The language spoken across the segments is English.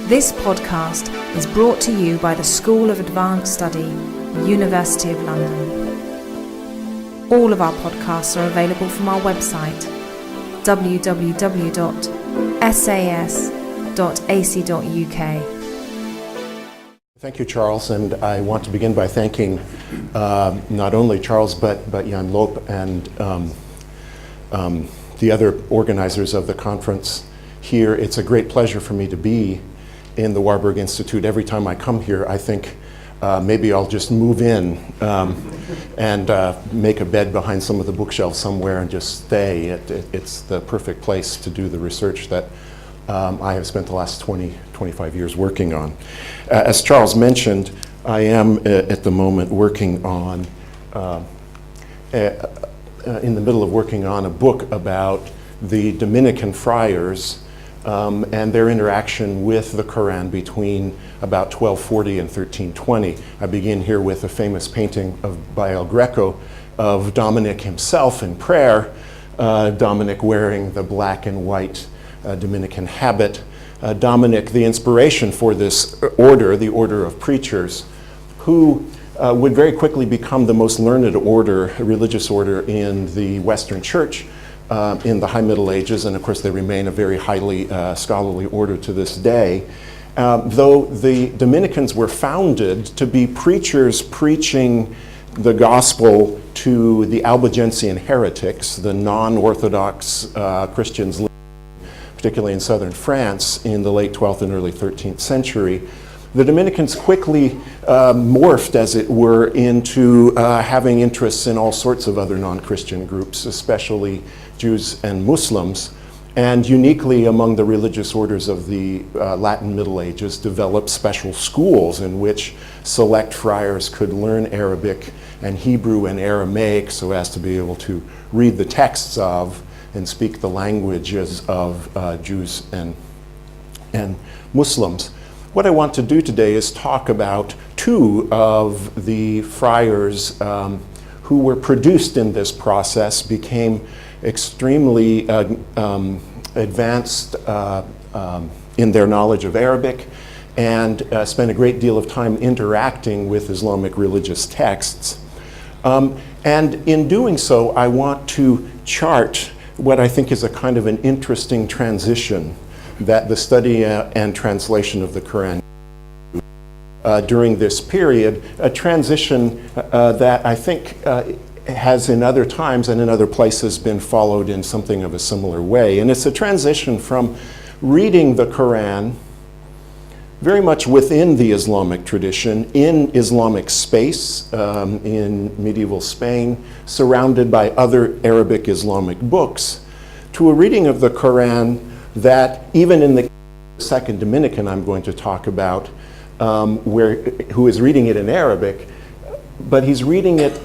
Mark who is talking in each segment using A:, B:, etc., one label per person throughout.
A: This podcast is brought to you by the School of Advanced Study, University of London. All of our podcasts are available from our website, www.sas.ac.uk.
B: Thank you, Charles, and I want to begin by thanking not only Charles but Jan Loop and the other organizers of the conference here. It's a great pleasure for me to be in the Warburg Institute. Every time I come here, I think maybe I'll just move in and make a bed behind some of the bookshelves somewhere and just stay. It's the perfect place to do the research that I have spent the last 25 years working on. As Charles mentioned, I am at the moment working on, in the middle of working on a book about the Dominican friars and their interaction with the Qur'an between about 1240 and 1320. I begin here with a famous painting by El Greco of Dominic himself in prayer, Dominic wearing the black and white Dominican habit. Dominic, the inspiration for this order, the order of preachers, who would very quickly become the most learned order, religious order in the Western Church in the High Middle Ages, and of course they remain a very highly scholarly order to this day. Though the Dominicans were founded to be preachers preaching the gospel to the Albigensian heretics, the non-Orthodox Christians, particularly in southern France in the late 12th and early 13th century, the Dominicans quickly morphed, as it were, into having interests in all sorts of other non-Christian groups, especially Jews and Muslims, and uniquely among the religious orders of the Latin Middle Ages, developed special schools in which select friars could learn Arabic and Hebrew and Aramaic so as to be able to read the texts of and speak the languages of Jews and Muslims. What I want to do today is talk about two of the friars who were produced in this process, became extremely advanced in their knowledge of Arabic, and spent a great deal of time interacting with Islamic religious texts. And in doing so, I want to chart what I think is a kind of an interesting transition that the study and translation of the Qur'an during this period, a transition that I think has in other times and in other places been followed in something of a similar way. And it's a transition from reading the Qur'an very much within the Islamic tradition, in Islamic space, in medieval Spain, surrounded by other Arabic Islamic books, to a reading of the Qur'an that even in the second Dominican I'm going to talk about, who is reading it in Arabic, but he's reading it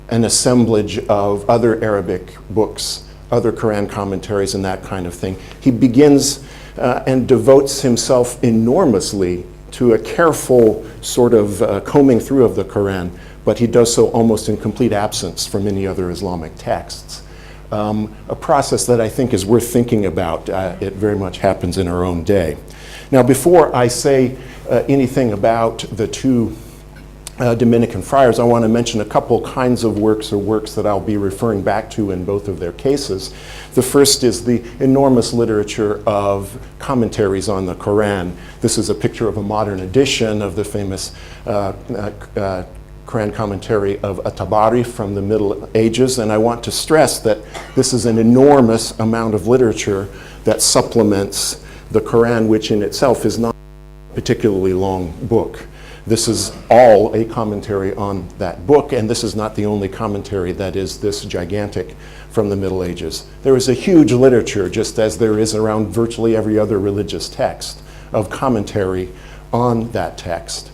B: an assemblage of other Arabic books, other Qur'an commentaries and that kind of thing. He begins and devotes himself enormously to a careful sort of combing through of the Qur'an, but he does so almost in complete absence from any other Islamic texts. A process that I think is worth thinking about. It very much happens in our own day. Now, before I say anything about the two Dominican friars, I want to mention a couple kinds of works or works that I'll be referring back to in both of their cases. The first is the enormous literature of commentaries on the Qur'an. This is a picture of a modern edition of the famous Qur'an commentary of At-Tabari from the Middle Ages, and I want to stress that this is an enormous amount of literature that supplements the Qur'an, which in itself is not a particularly long book. This is all a commentary on that book, and this is not the only commentary that is this gigantic from the Middle Ages. There is a huge literature, just as there is around virtually every other religious text, of commentary on that text.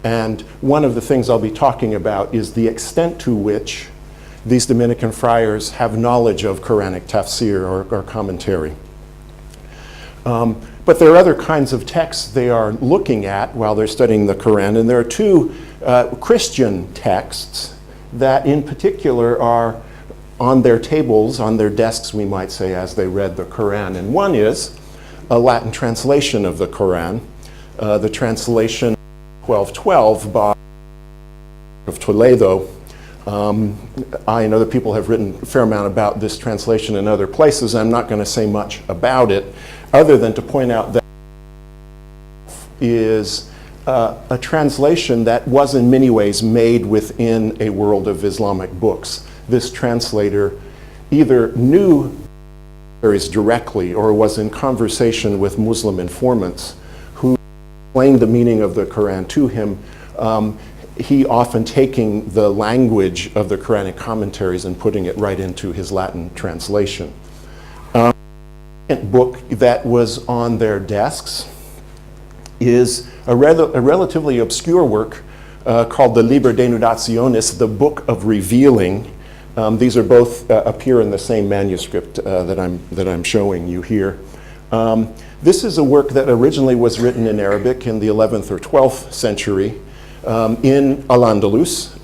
B: And one of the things I'll be talking about is the extent to which these Dominican friars have knowledge of Quranic tafsir or commentary. But there are other kinds of texts they are looking at while they're studying the Qur'an, and there are two Christian texts that in particular are on their tables, on their desks, we might say, as they read the Qur'an. And one is a Latin translation of the Qur'an, the translation 1212 by of Toledo. I and other people have written a fair amount about this translation in other places. I'm not going to say much about it, other than to point out that it is a translation that was in many ways made within a world of Islamic books. This translator either knew directly or was in conversation with Muslim informants who explained the meaning of the Quran to him, he often taking the language of the Quranic commentaries and putting it right into his Latin translation. The second book that was on their desks is a relatively obscure work called the Liber Denudationis, the Book of Revealing. These are both appear in the same manuscript that I'm showing you here. This is a work that originally was written in Arabic in the 11th or 12th century in Al-Andalus,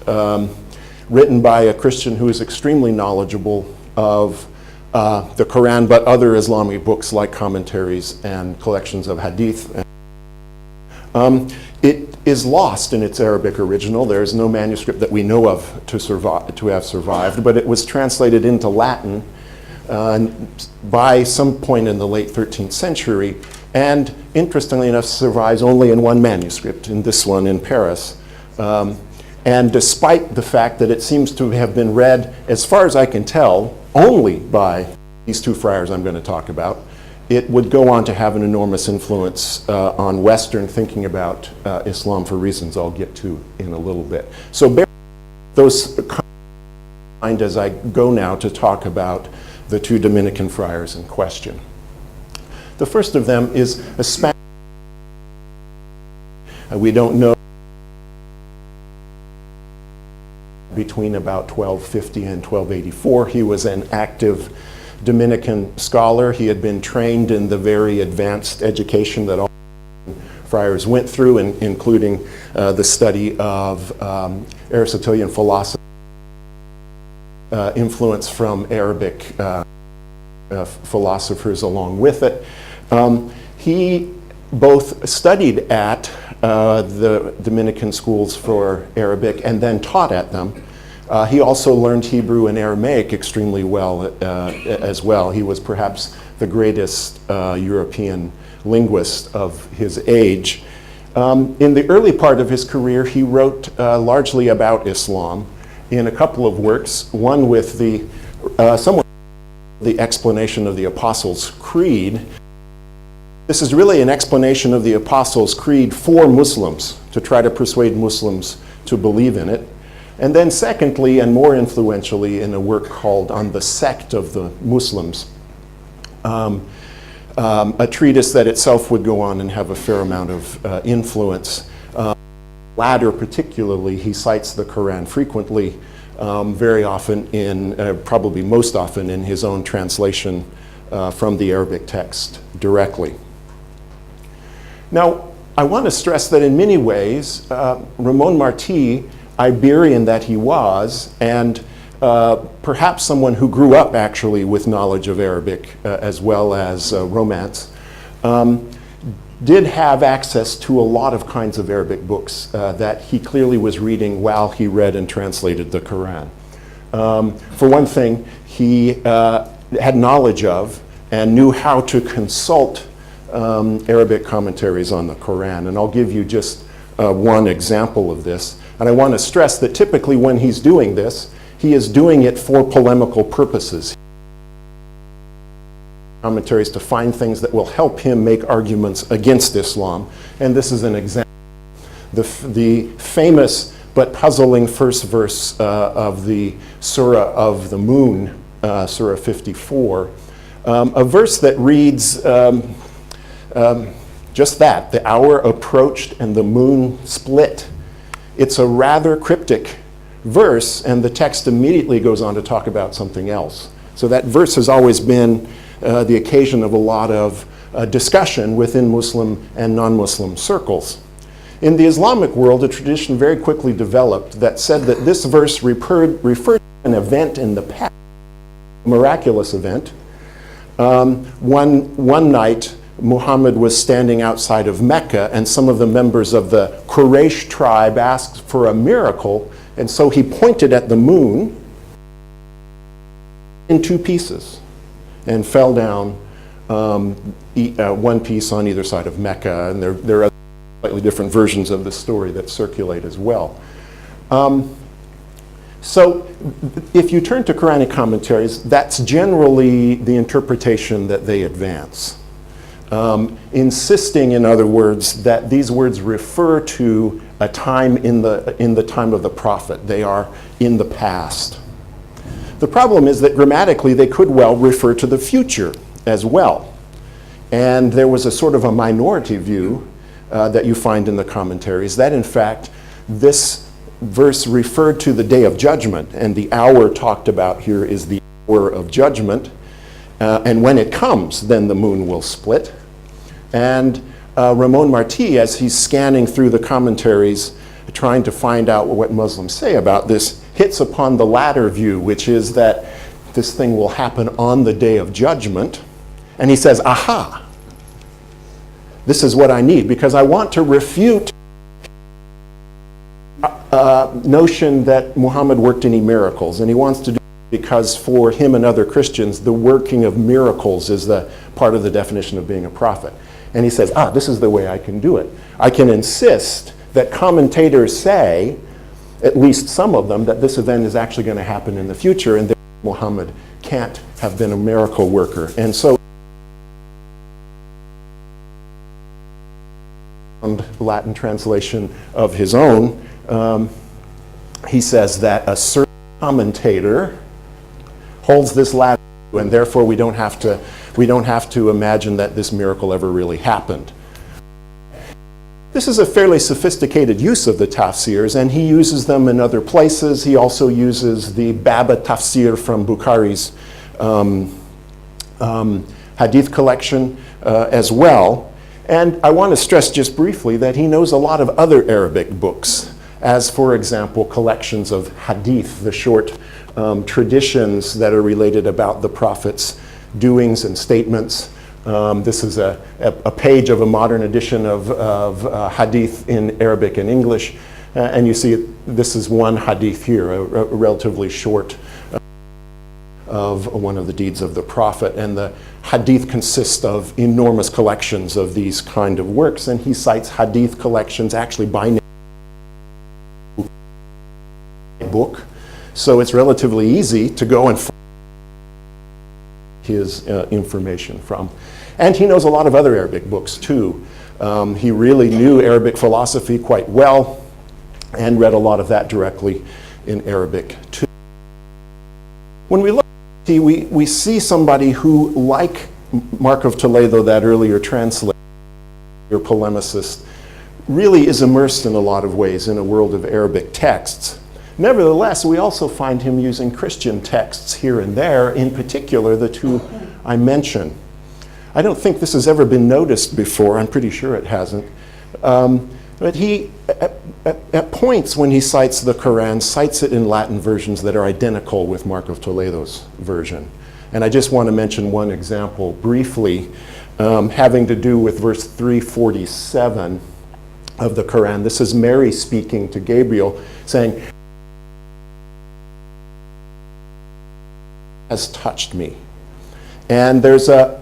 B: written by a Christian who is extremely knowledgeable of the Quran, but other Islamic books like commentaries and collections of hadith. It is lost in its Arabic original. There is no manuscript that we know of to have survived, but it was translated into Latin by some point in the late 13th century, and interestingly enough survives only in one manuscript, in this one in Paris. And despite the fact that it seems to have been read, as far as I can tell, only by these two friars I'm going to talk about, it would go on to have an enormous influence on Western thinking about Islam for reasons I'll get to in a little bit. So bear those in mind as I go now to talk about the two Dominican friars in question. The first of them is a Spanish. We don't know between about 1250 and 1284. He was an active Dominican scholar. He had been trained in the very advanced education that all friars went through, including the study of Aristotelian philosophy, influence from Arabic philosophers along with it. He both studied at the Dominican schools for Arabic and then taught at them. He also learned Hebrew and Aramaic extremely well as well. He was perhaps the greatest European linguist of his age. In the early part of his career, he wrote largely about Islam in a couple of works, one with the explanation of the Apostles' Creed. This is really an explanation of the Apostles' Creed for Muslims, to try to persuade Muslims to believe in it. And then secondly, and more influentially, in a work called On the Sect of the Muslims, a treatise that itself would go on and have a fair amount of influence. Latter particularly, he cites the Quran frequently, very often probably most often in his own translation from the Arabic text directly. Now, I want to stress that in many ways, Ramon Marti, Iberian that he was, and perhaps someone who grew up actually with knowledge of Arabic as well as Romance, did have access to a lot of kinds of Arabic books that he clearly was reading while he read and translated the Quran. For one thing, he had knowledge of and knew how to consult Arabic commentaries on the Quran. And I'll give you just one example of this. And I want to stress that typically when he's doing this, he is doing it for polemical purposes. Commentaries to find things that will help him make arguments against Islam. And this is an example. The famous but puzzling first verse of the Surah of the Moon, Surah 54, a verse that reads just that, the hour approached and the moon split. It's a rather cryptic verse, and the text immediately goes on to talk about something else. So that verse has always been the occasion of a lot of discussion within Muslim and non-Muslim circles. In the Islamic world, a tradition very quickly developed that said that this verse referred to an event in the past, a miraculous event. One night, Muhammad was standing outside of Mecca, and some of the members of the Quraysh tribe asked for a miracle, and so he pointed at the moon in two pieces and fell down, one piece on either side of Mecca, and there are slightly different versions of the story that circulate as well. So if you turn to Quranic commentaries, that's generally the interpretation that they advance. Insisting, in other words, that these words refer to a time in the time of the prophet. They are in the past. The problem is that grammatically they could well refer to the future as well. And there was a sort of a minority view that you find in the commentaries that in fact this verse referred to the day of judgment, and the hour talked about here is the hour of judgment. And when it comes, then the moon will split. And Ramon Marti, as he's scanning through the commentaries, trying to find out what Muslims say about this, hits upon the latter view, which is that this thing will happen on the day of judgment. And he says, aha, this is what I need, because I want to refute notion that Muhammad worked any miracles, and he wants to do it because for him and other Christians, the working of miracles is the part of the definition of being a prophet. And he says, this is the way I can do it. I can insist that commentators say, at least some of them, that this event is actually going to happen in the future, and that Muhammad can't have been a miracle worker. And so, Latin translation of his own, he says that a certain commentator holds this Latin, and therefore we don't have to imagine that this miracle ever really happened. This is a fairly sophisticated use of the tafsirs, and he uses them in other places. He also uses the Baba tafsir from Bukhari's hadith collection as well. And I want to stress just briefly that he knows a lot of other Arabic books, as for example collections of hadith, the short traditions that are related about the Prophet's doings and statements. This is a page of a modern edition of hadith in Arabic and English. And you see this is one hadith here, a relatively short of one of the deeds of the Prophet. And the hadith consists of enormous collections of these kind of works. And he cites hadith collections actually by name book. So it's relatively easy to go and find his information from. And he knows a lot of other Arabic books too. He really knew Arabic philosophy quite well and read a lot of that directly in Arabic too. When we look, we see somebody who, like Mark of Toledo, that earlier translator or polemicist, really is immersed in a lot of ways in a world of Arabic texts. Nevertheless, we also find him using Christian texts here and there, in particular the two I mentioned. I don't think this has ever been noticed before. I'm pretty sure it hasn't. But he, at points when he cites the Qur'an, cites it in Latin versions that are identical with Mark of Toledo's version. And I just want to mention one example briefly, having to do with verse 347 of the Qur'an. This is Mary speaking to Gabriel, saying, has touched me. And there's a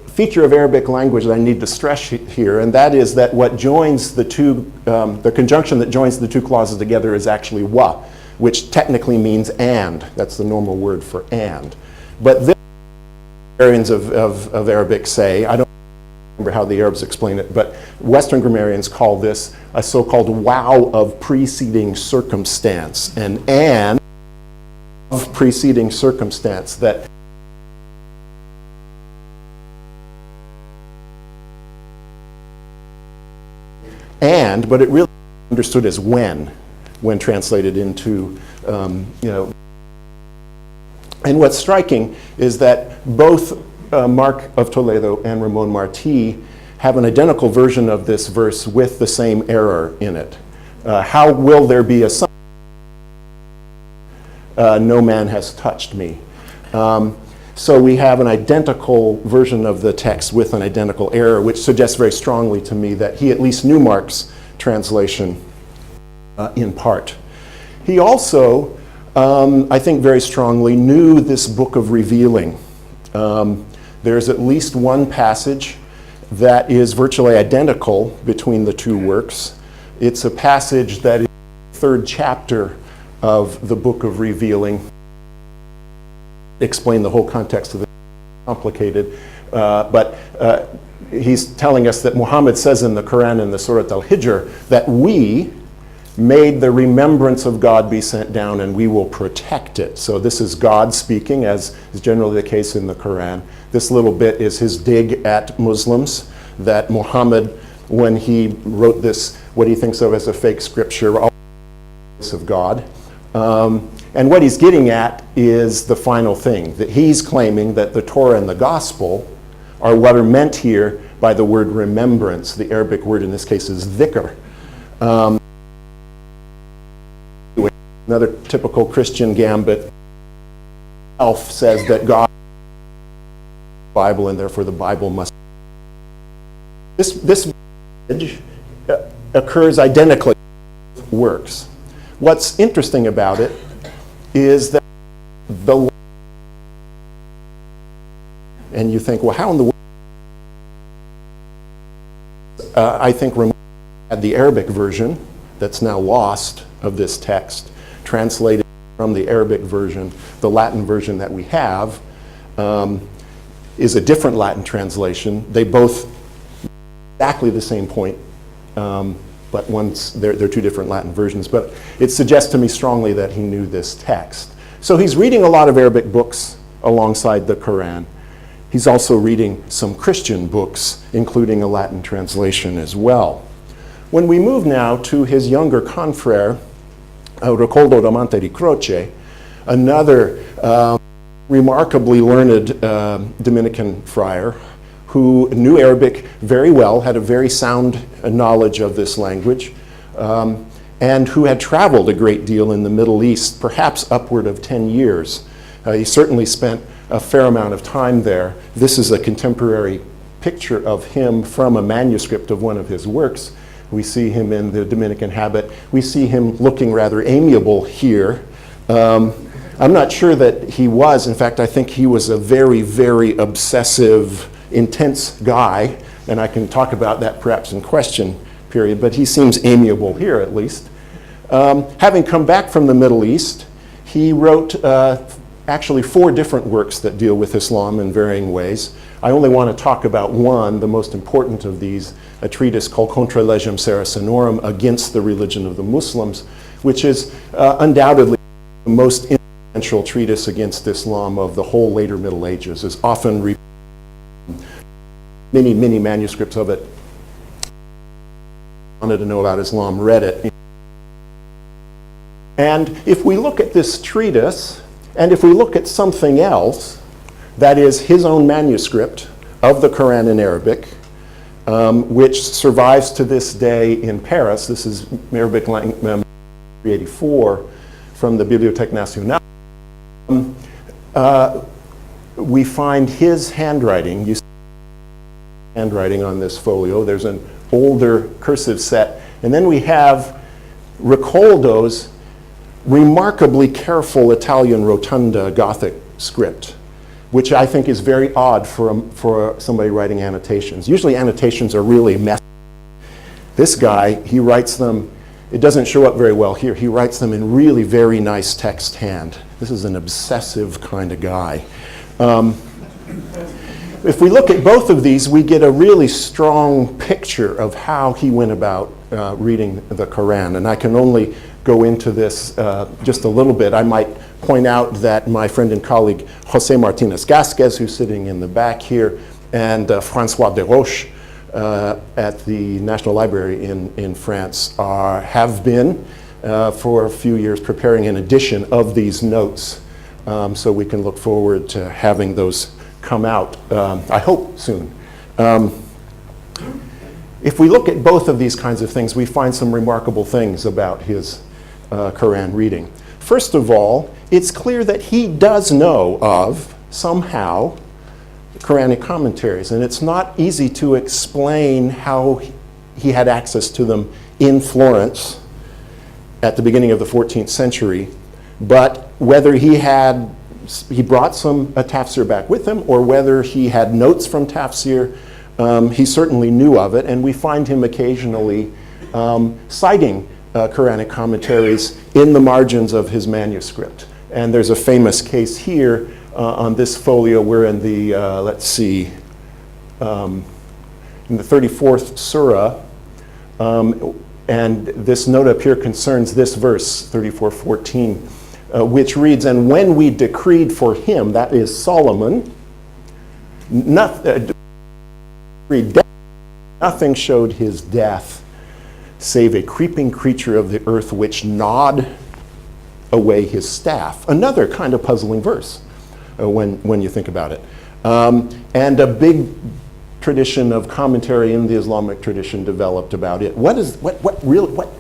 B: feature of Arabic language that I need to stress here, and that is that what joins the two, the conjunction that joins the two clauses together is actually wa, which technically means and. That's the normal word for and. But this, grammarians of Arabic say, I don't remember how the Arabs explain it, but Western grammarians call this a so-called wow of preceding circumstance, an and of preceding circumstance that and, but it really understood as when translated into, And what's striking is that both Mark of Toledo and Ramon Marti have an identical version of this verse with the same error in it. How will there be a son? No man has touched me. So we have an identical version of the text with an identical error, which suggests very strongly to me that he at least knew Mark's translation in part. He also, I think very strongly, knew this book of revealing. There's at least one passage that is virtually identical between the two works. It's a passage that is the third chapter of the book of revealing. Explain the whole context of the complicated, but he's telling us that Muhammad says in the Qur'an in the Surah Al-Hijr that we made the remembrance of God be sent down and we will protect it. So this is God speaking, as is generally the case in the Qur'an. This little bit is his dig at Muslims, that Muhammad, when he wrote this, what he thinks of as a fake scripture, all of God. And what he's getting at is the final thing, that he's claiming that the Torah and the Gospel are what are meant here by the word remembrance. The Arabic word in this case is dhikr. Another typical Christian gambit says that God is the Bible and therefore the Bible must. This passage occurs identically with works. What's interesting about it is that and you think, well, how in the world? I think Ramon had the Arabic version that's now lost of this text, translated from the Arabic version. The Latin version that we have is a different Latin translation. They both exactly the same point, but they're two different Latin versions. But it suggests to me strongly that he knew this text. So he's reading a lot of Arabic books alongside the Qur'an. He's also reading some Christian books, including a Latin translation as well. When we move now to his younger confrere, Ricoldo di Croce, another remarkably learned Dominican friar who knew Arabic very well, had a very sound knowledge of this language, and who had traveled a great deal in the Middle East, perhaps upward of 10 years. He certainly spent a fair amount of time there. This is a contemporary picture of him from a manuscript of one of his works. We see him in the Dominican habit. We see him looking rather amiable here. I'm not sure that he was. In fact, I think he was a very, very obsessive, intense guy, and I can talk about that perhaps in question period, but he seems amiable here at least. Having come back from the Middle East, he wrote actually 4 different works that deal with Islam in varying ways. I only want to talk about one, the most important of these, a treatise called Contra Legem Saracenorum, Against the Religion of the Muslims, which is undoubtedly the most influential treatise against Islam of the whole later Middle Ages. Is often many manuscripts of it. Wanted to know about Islam, read it. And if we look at this treatise, and if we look at something else, that is his own manuscript of the Qur'an in Arabic, which survives to this day in Paris. This is Arabic language 384 from the Bibliothèque Nationale. We find his handwriting. You see handwriting on this folio. There's an older cursive set. And then we have Ricoldo's remarkably careful Italian rotunda Gothic script, which I think is very odd for somebody writing annotations. Usually annotations are really messy. This guy, he writes them, it doesn't show up very well here, he writes them in really very nice text hand. This is an obsessive kind of guy. If we look at both of these, we get a really strong picture of how he went about reading the Qur'an. And I can only go into this just a little bit. I might point out that my friend and colleague Jose Martinez Gasquez, who's sitting in the back here, and François Desroches at the National Library in France have been for a few years preparing an edition of these notes. So we can look forward to having those come out, I hope soon. If we look at both of these kinds of things, we find some remarkable things about his Qur'an reading. First of all, it's clear that he does know of somehow Quranic commentaries. And it's not easy to explain how he had access to them in Florence at the beginning of the 14th century, but whether he brought a tafsir back with him, or whether he had notes from tafsir, he certainly knew of it, and we find him occasionally citing Quranic commentaries in the margins of his manuscript. And there's a famous case here on this folio. We're in the, in the 34th surah, and this note up here concerns this verse, 34:14, which reads, "And when we decreed for him," that is Solomon, nothing showed his death save a creeping creature of the earth which gnawed away his staff. Another kind of puzzling verse when you think about it. And a big tradition of commentary in the Islamic tradition developed about it. What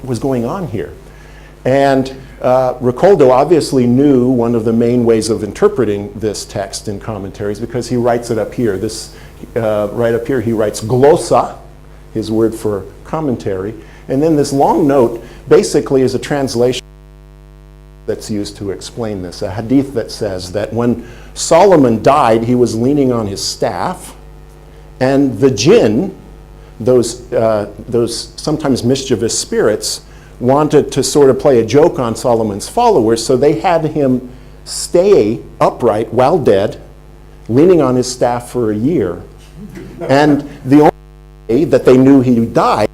B: was going on here? And Ricoldo obviously knew one of the main ways of interpreting this text in commentaries, because he writes it up here. Right up here he writes glossa, his word for commentary, and then this long note basically is a translation that's used to explain this, a hadith that says that when Solomon died, he was leaning on his staff, and the jinn, those sometimes mischievous spirits, wanted to sort of play a joke on Solomon's followers, so they had him stay upright while dead, leaning on his staff for a year. And the only way that they knew he died,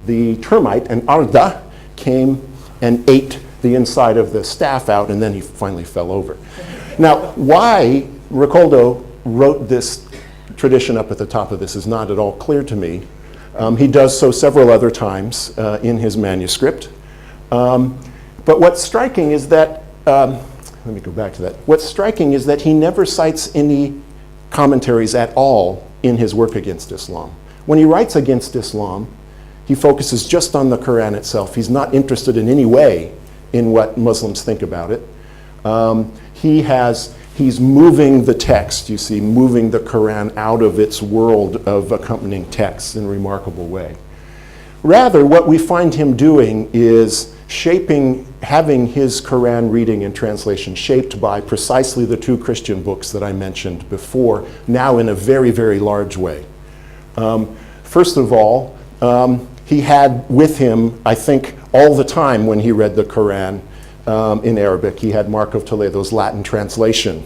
B: the termite, an arda, came and ate the inside of the staff out, and then he finally fell over. Now, why Ricoldo wrote this tradition up at the top of this is not at all clear to me. He does so several other times in his manuscript. But what's striking is that, let me go back to that. What's striking is that he never cites any commentaries at all in his work against Islam. When he writes against Islam, he focuses just on the Qur'an itself. He's not interested in any way in what Muslims think about it. He's moving the text, you see, moving the Qur'an out of its world of accompanying texts in a remarkable way. Rather, what we find him doing is having his Qur'an reading and translation shaped by precisely the two Christian books that I mentioned before, now in a very, very large way. First of all, he had with him, I think, all the time when he read the Qur'an, in Arabic, he had Mark of Toledo's Latin translation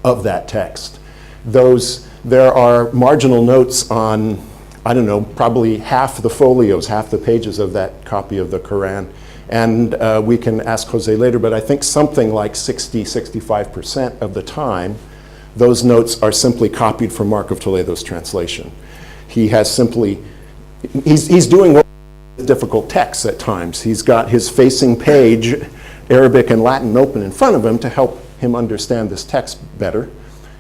B: of that text. There are marginal notes on, I don't know, probably half the folios, half the pages of that copy of the Qur'an. And we can ask Jose later, but I think something like 65% of the time, those notes are simply copied from Mark of Toledo's translation. He's doing what difficult texts at times. He's got his facing page, Arabic and Latin, open in front of him to help him understand this text better.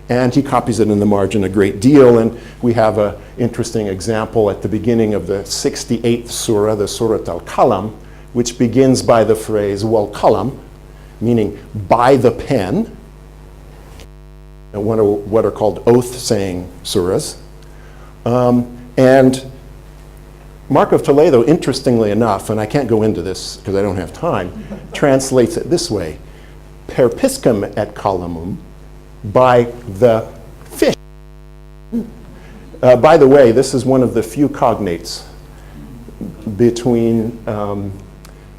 B: And he copies it in the margin a great deal. And we have an interesting example at the beginning of the 68th surah, the Surat al-Qalam, which begins by the phrase wal qalam, meaning by the pen, and what are called oath-saying surahs. And Mark of Toledo, interestingly enough, and I can't go into this because I don't have time, translates it this way: per piscum et calamum, by the fish. By the way, this is one of the few cognates between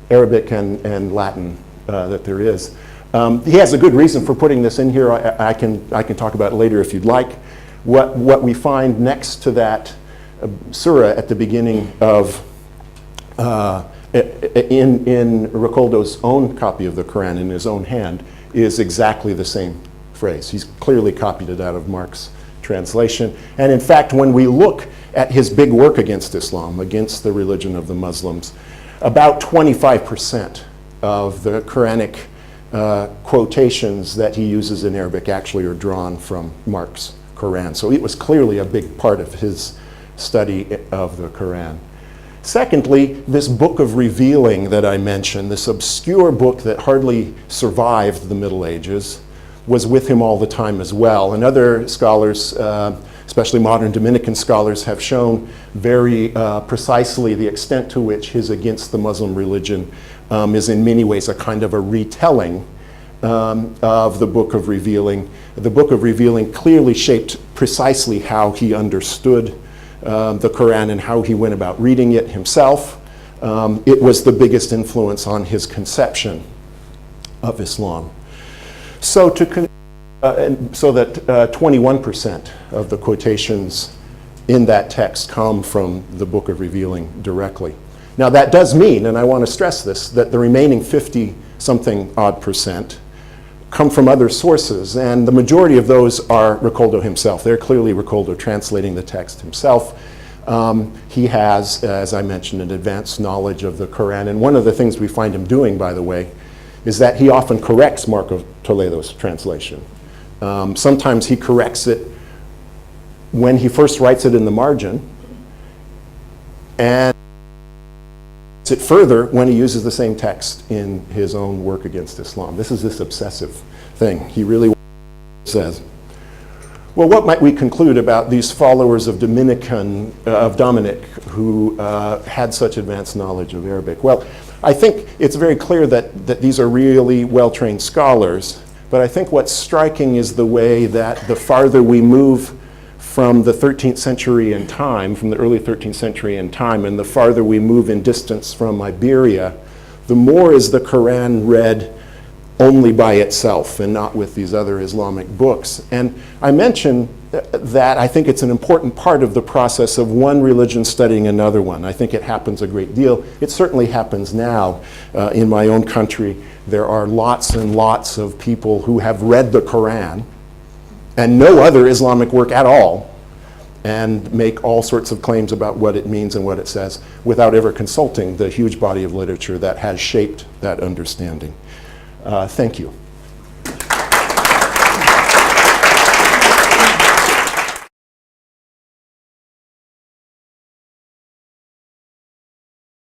B: Arabic and Latin that there is. He has a good reason for putting this in here. I can talk about it later if you'd like. What we find next to that surah at the beginning of, in Ricoldo's own copy of the Quran in his own hand, is exactly the same phrase. He's clearly copied it out of Mark's translation. And in fact, when we look at his big work against Islam, against the religion of the Muslims, about 25% of the Quranic quotations that he uses in Arabic actually are drawn from Mark's Quran. So it was clearly a big part of his study of the Quran. Secondly, this book of revealing that I mentioned, this obscure book that hardly survived the Middle Ages, was with him all the time as well. And other scholars, especially modern Dominican scholars, have shown very precisely the extent to which his Against the Muslim Religion is in many ways a kind of a retelling of the Book of Revealing. The Book of Revealing clearly shaped precisely how he understood the Qur'an and how he went about reading it himself. It was the biggest influence on his conception of Islam. So that 21% of the quotations in that text come from the Book of Revealing directly. Now that does mean, and I want to stress this, that the remaining 50-something odd percent come from other sources, and the majority of those are Ricoldo himself. They're clearly Ricoldo translating the text himself. He has, as I mentioned, an advanced knowledge of the Qur'an, and one of the things we find him doing, by the way, is that he often corrects Marco Toledo's translation. Sometimes he corrects it when he first writes it in the margin, and it further when he uses the same text in his own work against Islam. This is this obsessive thing. He really says. Well, what might we conclude about these followers of Dominic who had such advanced knowledge of Arabic? Well, I think it's very clear that these are really well-trained scholars, but I think what's striking is the way that the farther we move from the 13th century in time, from the early 13th century in time, and the farther we move in distance from Iberia, the more is the Qur'an read only by itself and not with these other Islamic books. And I mention that I think it's an important part of the process of one religion studying another one. I think it happens a great deal. It certainly happens now in my own country. There are lots and lots of people who have read the Qur'an and no other Islamic work at all, and make all sorts of claims about what it means and what it says without ever consulting the huge body of literature that has shaped that understanding. Thank you.